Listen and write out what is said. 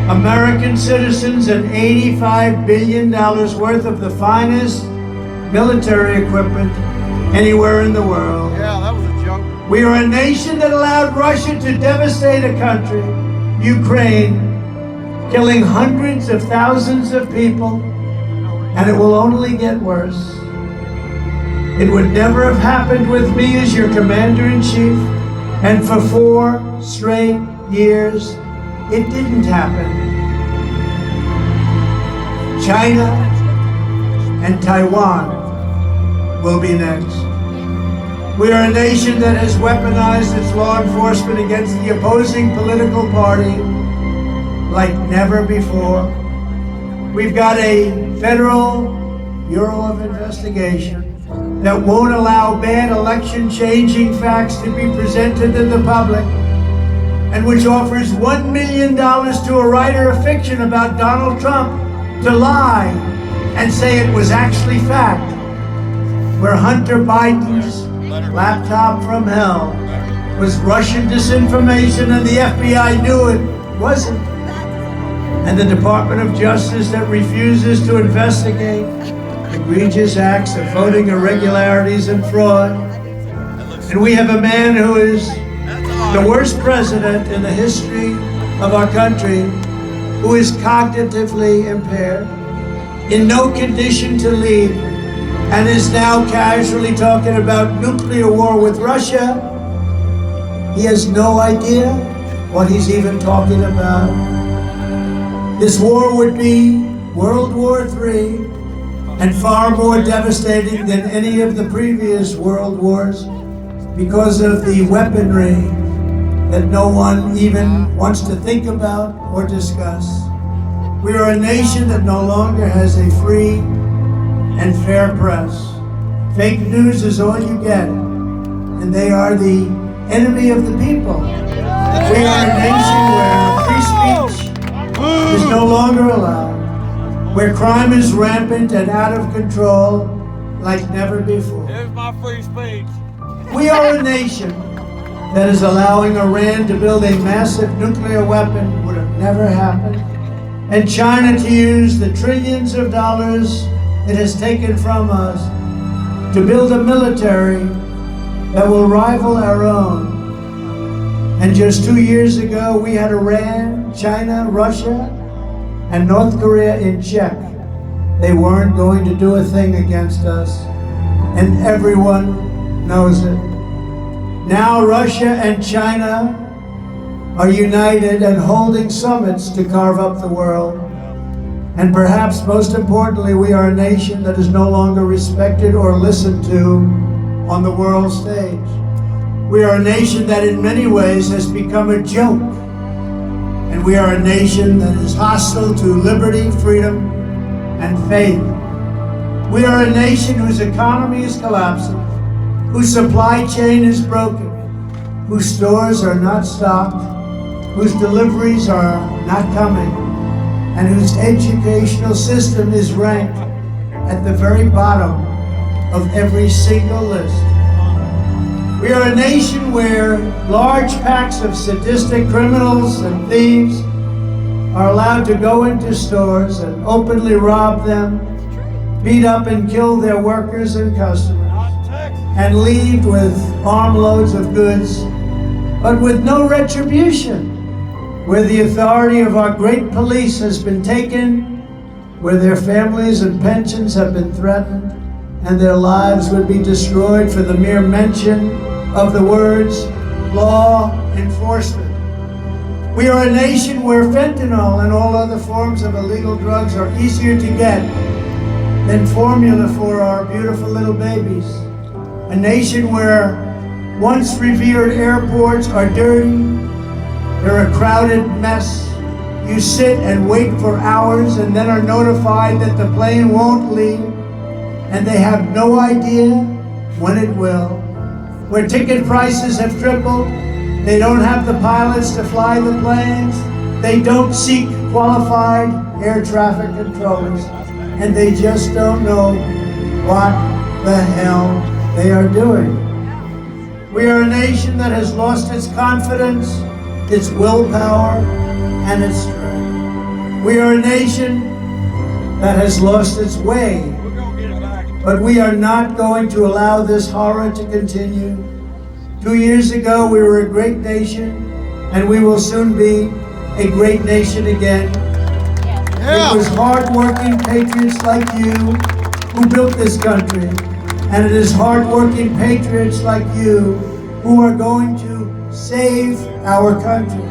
American citizens and $85 billion worth of the finest military equipment anywhere in the world. Yeah, that was a joke. We are a nation that allowed Russia to devastate a country, Ukraine, killing hundreds of thousands of people, and it will only get worse. It would never have happened with me as your commander-in-chief, and for 4 straight years, it didn't happen. China and Taiwan will be next. We are a nation that has weaponized its law enforcement against the opposing political party like never before. We've got a federal Bureau of Investigation that won't allow bad election-changing facts to be presented to the public, and which offers $1 million to a writer of fiction about Donald Trump to lie and say it was actually fact, where Hunter Biden's laptop from hell was Russian disinformation and the FBI knew it wasn't, and the Department of Justice that refuses to investigate egregious acts of voting irregularities and fraud. And we have a man who is the worst president in the history of our country, who is cognitively impaired, in no condition to lead, and is now casually talking about nuclear war with Russia. He has no idea what he's even talking about. This war would be World War III and far more devastating than any of the previous world wars because of the weaponry that no one even wants to think about or discuss. We are a nation that no longer has a free and fair press. Fake news is all you get, and they are the enemy of the people. We are a nation where free speech is no longer allowed, where crime is rampant and out of control like never before. Here's my free speech. We are a nation that is allowing Iran to build a massive nuclear weapon, would have never happened, and China to use the trillions of dollars it has taken from us to build a military that will rival our own. And just 2 years ago, we had Iran, China, Russia, and North Korea in check. They weren't going to do a thing against us, and everyone knows it. Now Russia and China are united and holding summits to carve up the world. And perhaps most importantly, we are a nation that is no longer respected or listened to on the world stage. We are a nation that in many ways has become a joke. And we are a nation that is hostile to liberty, freedom, and faith. We are a nation whose economy is collapsing, whose supply chain is broken, whose stores are not stocked, whose deliveries are not coming, and whose educational system is ranked at the very bottom of every single list. We are a nation where large packs of sadistic criminals and thieves are allowed to go into stores and openly rob them, beat up and kill their workers and customers, and leave with armloads of goods, but with no retribution, where the authority of our great police has been taken, where their families and pensions have been threatened, and their lives would be destroyed for the mere mention of the words law enforcement. We are a nation where fentanyl and all other forms of illegal drugs are easier to get than formula for our beautiful little babies. A nation where once revered airports are dirty, they're a crowded mess. You sit and wait for hours and then are notified that the plane won't leave, and they have no idea when it will. Where ticket prices have tripled, they don't have the pilots to fly the planes, they don't seek qualified air traffic controllers, and they just don't know what the hell they are doing. We are a nation that has lost its confidence, its willpower, and its strength. We are a nation that has lost its way, We're gonna get it back. but we are not going to allow this horror to continue. 2 years ago, we were a great nation, and we will soon be a great nation again. It was hard-working patriots like you who built this country, and it is hard-working patriots like you who are going to save our country.